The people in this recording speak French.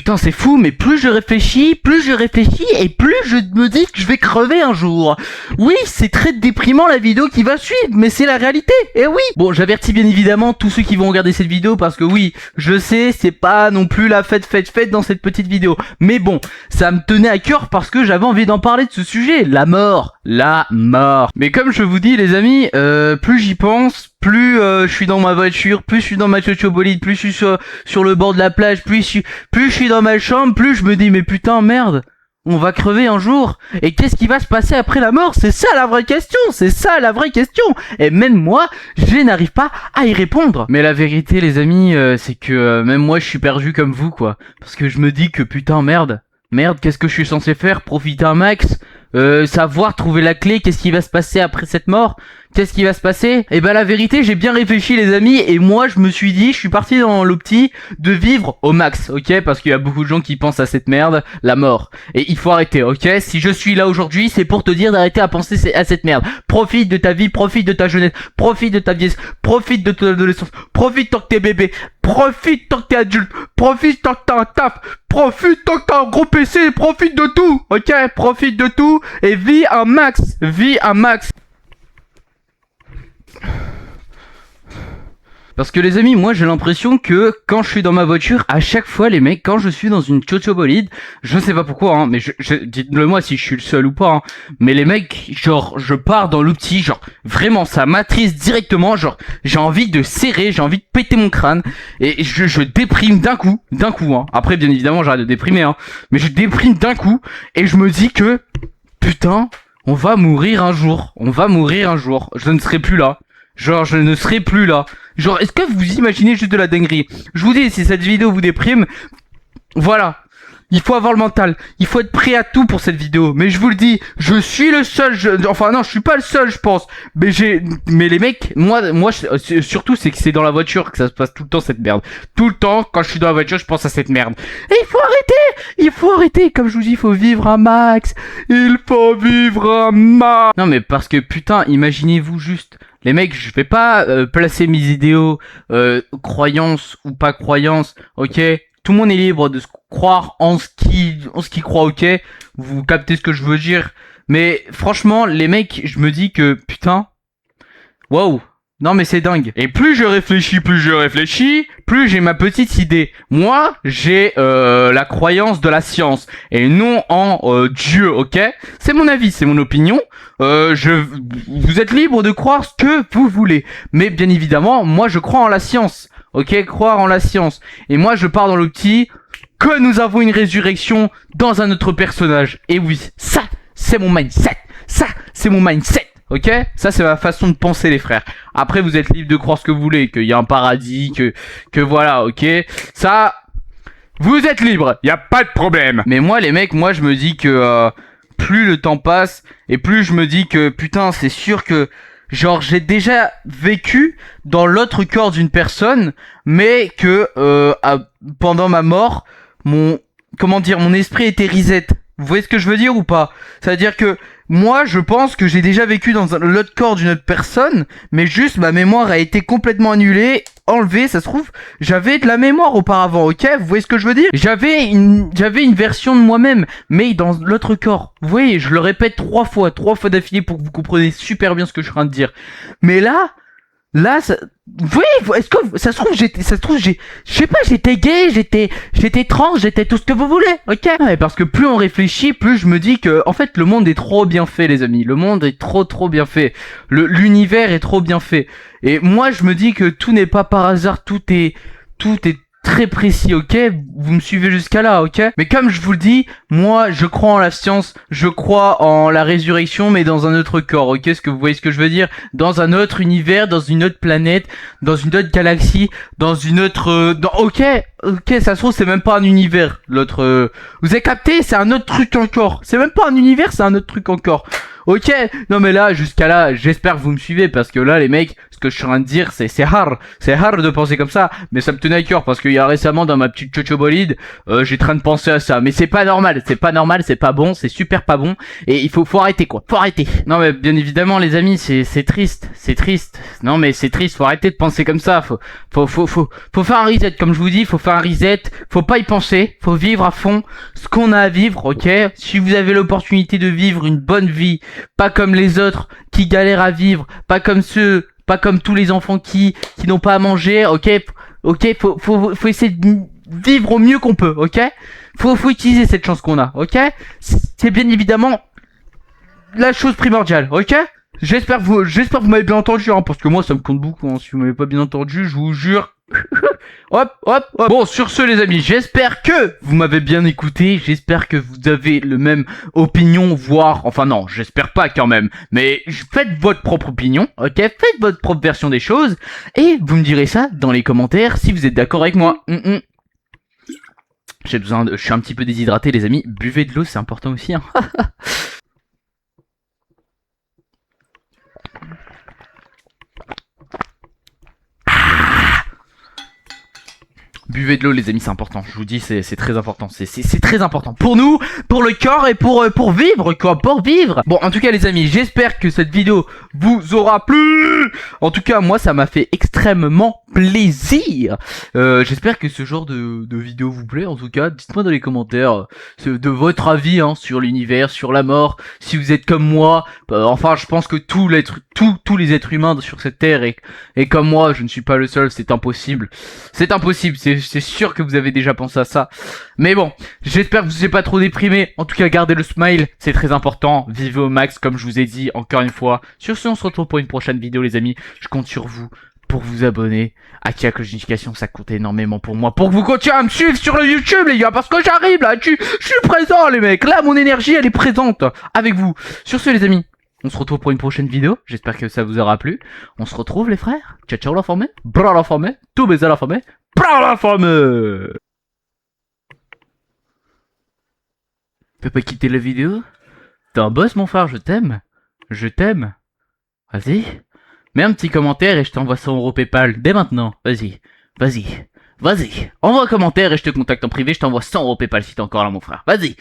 putain, c'est fou, mais plus je réfléchis, et plus je me dis que je vais crever un jour. Oui, c'est très déprimant la vidéo qui va suivre, mais c'est la réalité, et oui. Bon, j'avertis bien évidemment tous ceux qui vont regarder cette vidéo, parce que oui, je sais, c'est pas non plus la fête dans cette petite vidéo. Mais bon, ça me tenait à cœur parce que j'avais envie d'en parler de ce sujet, la mort. Mais comme je vous dis les amis, plus j'y pense, plus je suis dans ma voiture, plus je suis dans ma chochobolide, plus je suis sur le bord de la plage, plus je suis dans ma chambre, plus je me dis mais putain merde, on va crever un jour. Et qu'est-ce qui va se passer après la mort? C'est ça la vraie question, Et même moi, je n'arrive pas à y répondre. Mais la vérité les amis, c'est que même moi je suis perdu comme vous quoi. Parce que je me dis que putain merde, qu'est-ce que je suis censé faire? Profiter un max? Savoir trouver la clé, qu'est-ce qui va se passer après cette mort? Qu'est-ce qui va se passer? Et ben la vérité, j'ai bien réfléchi les amis, et moi je me suis dit, je suis parti dans l'optique de vivre au max, ok? Parce qu'il y a beaucoup de gens qui pensent à cette merde, la mort. Et il faut arrêter, ok? Si je suis là aujourd'hui, c'est pour te dire d'arrêter à penser à cette merde. Profite de ta vie, profite de ta jeunesse, profite de ta vieillesse, profite de ton adolescence, profite tant que t'es bébé, profite tant que t'es adulte, profite tant que t'as un taf, profite tant que t'as un gros PC, profite de tout, ok? Profite de tout, et vis un max, Parce que les amis, moi j'ai l'impression que quand je suis dans ma voiture, à chaque fois les mecs, quand je suis dans une chochobolide, je sais pas pourquoi hein, mais dites-le moi si je suis le seul ou pas hein, mais les mecs, genre je pars dans l'outil, genre vraiment ça m'attriste directement, genre j'ai envie de serrer, j'ai envie de péter mon crâne, et je déprime d'un coup hein. Après bien évidemment j'arrête de déprimer hein, mais je déprime d'un coup, et je me dis que putain, on va mourir un jour, je ne serai plus là. Genre, je ne serai plus là. Genre, est-ce que vous imaginez juste de la dinguerie? Je vous dis, si cette vidéo vous déprime, voilà. Il faut avoir le mental. Il faut être prêt à tout pour cette vidéo. Mais je vous le dis, je suis le seul. Enfin non, je suis pas le seul, je pense. Mais les mecs, moi, surtout c'est que c'est dans la voiture que ça se passe tout le temps cette merde. Tout le temps, quand je suis dans la voiture, je pense à cette merde. Et il faut arrêter. Comme je vous dis, il faut vivre un max. Non mais parce que putain, imaginez-vous juste. Les mecs, je vais pas placer mes idéaux, croyances ou pas croyances, ok? Tout le monde est libre de se croire en ce qu'il croit, ok? Vous captez ce que je veux dire? Mais franchement, les mecs, je me dis que putain, waouh. Non mais c'est dingue. Et plus je réfléchis, plus j'ai ma petite idée. Moi, j'ai la croyance de la science et non en Dieu, ok? C'est mon avis, c'est mon opinion. Vous êtes libre de croire ce que vous voulez. Mais bien évidemment, moi je crois en la science. Ok, croire en la science. Et moi je pars dans l'optique que nous avons une résurrection dans un autre personnage. Et oui, ça, c'est mon mindset. Ok? Ça, c'est ma façon de penser, les frères. Après, vous êtes libre de croire ce que vous voulez, qu'il y a un paradis, que voilà, ok? Ça, vous êtes libre, y a pas de problème. Mais moi, les mecs, moi, je me dis que plus le temps passe, et plus je me dis que, putain, c'est sûr que, genre, j'ai déjà vécu dans l'autre corps d'une personne, mais que, pendant ma mort, mon esprit était reset. Vous voyez ce que je veux dire ou pas? C'est-à-dire que moi, je pense que j'ai déjà vécu dans l'autre corps d'une autre personne, mais juste ma mémoire a été complètement annulée, enlevée. Ça se trouve, j'avais de la mémoire auparavant, ok? Vous voyez ce que je veux dire? J'avais une version de moi-même, mais dans l'autre corps. Vous voyez, je le répète 3 fois d'affilée pour que vous compreniez super bien ce que je suis en train de dire. Mais là, ça, oui, est-ce que ça se trouve je sais pas, j'étais gay, j'étais trans, j'étais tout ce que vous voulez, ok? Ouais, parce que plus on réfléchit, plus je me dis que en fait le monde est trop bien fait, les amis. Le monde est trop bien fait. L'univers est trop bien fait. Et moi je me dis que tout n'est pas par hasard, tout est très précis, ok? Vous me suivez jusqu'à là, ok? Mais comme je vous le dis, moi, je crois en la science, je crois en la résurrection, mais dans un autre corps, ok? Est-ce que vous voyez ce que je veux dire? Dans un autre univers, dans une autre planète, dans une autre galaxie, dans une autre... Ok, ça se trouve, c'est même pas un univers, l'autre... Vous avez capté? C'est un autre truc encore. C'est même pas un univers, c'est un autre truc encore. Ok, non mais là, jusqu'à là, j'espère que vous me suivez, parce que là, les mecs, ce ce que je suis en train de dire, c'est hard de penser comme ça, mais ça me tenait à cœur parce qu'il y a récemment dans ma petite chochobolide, j'étais en train de penser à ça, mais c'est pas normal, c'est pas bon, c'est super pas bon, et il faut arrêter quoi, faut arrêter. Non mais bien évidemment les amis, c'est triste, non mais c'est triste, faut arrêter de penser comme ça, faut faire un reset, comme je vous dis, faut faire un reset, faut pas y penser, faut vivre à fond ce qu'on a à vivre, ok? Si vous avez l'opportunité de vivre une bonne vie, pas comme les autres qui galèrent à vivre, pas comme tous les enfants qui n'ont pas à manger, ok? Faut essayer de vivre au mieux qu'on peut, ok? Faut utiliser cette chance qu'on a, ok? C'est bien évidemment la chose primordiale, ok? J'espère que vous m'avez bien entendu, hein, parce que moi ça me compte beaucoup, hein. Si vous m'avez pas bien entendu, je vous jure. Hop. Bon, sur ce les amis, j'espère que vous m'avez bien écouté, j'espère que vous avez le même opinion, voire, enfin non, j'espère pas quand même, mais faites votre propre opinion, ok? Faites votre propre version des choses, et vous me direz ça dans les commentaires si vous êtes d'accord avec moi. Je suis un petit peu déshydraté les amis, buvez de l'eau, c'est important aussi, hein. Buvez de l'eau les amis, c'est important, je vous dis c'est très important, c'est très important pour nous, pour le corps et pour vivre quoi, pour vivre. Bon en tout cas les amis, j'espère que cette vidéo vous aura plu. En tout cas moi ça m'a fait extrêmement plaisir. J'espère que ce genre de vidéo vous plaît. En tout cas dites-moi dans les commentaires de votre avis hein, sur l'univers, sur la mort, si vous êtes comme moi. Enfin je pense que tous les êtres humains sur cette terre et comme moi, je ne suis pas le seul, c'est impossible, c'est sûr que vous avez déjà pensé à ça. Mais bon, j'espère que vous n'êtes pas trop déprimé. En tout cas, gardez le smile, c'est très important. Vivez au max, comme je vous ai dit encore une fois. Sur ce, on se retrouve pour une prochaine vidéo, les amis. Je compte sur vous pour vous abonner. Activez la cloche de notification, ça compte énormément pour moi. Pour que vous continuez à me suivre sur le YouTube, les gars, parce que j'arrive là, je suis présent, les mecs. Là, mon énergie, elle est présente avec vous. Sur ce, les amis, on se retrouve pour une prochaine vidéo. J'espère que ça vous aura plu. On se retrouve, les frères. Ciao, ciao, la famille. Bra la famille. Tout baiser la famille. Bra la famille. Tu peux pas quitter la vidéo? T'es un boss, mon frère, je t'aime. Je t'aime. Vas-y. Mets un petit commentaire et je t'envoie 100 € PayPal. Dès maintenant. Vas-y. Envoie un commentaire et je te contacte en privé. Je t'envoie 100 € PayPal si t'es encore là, mon frère. Vas-y.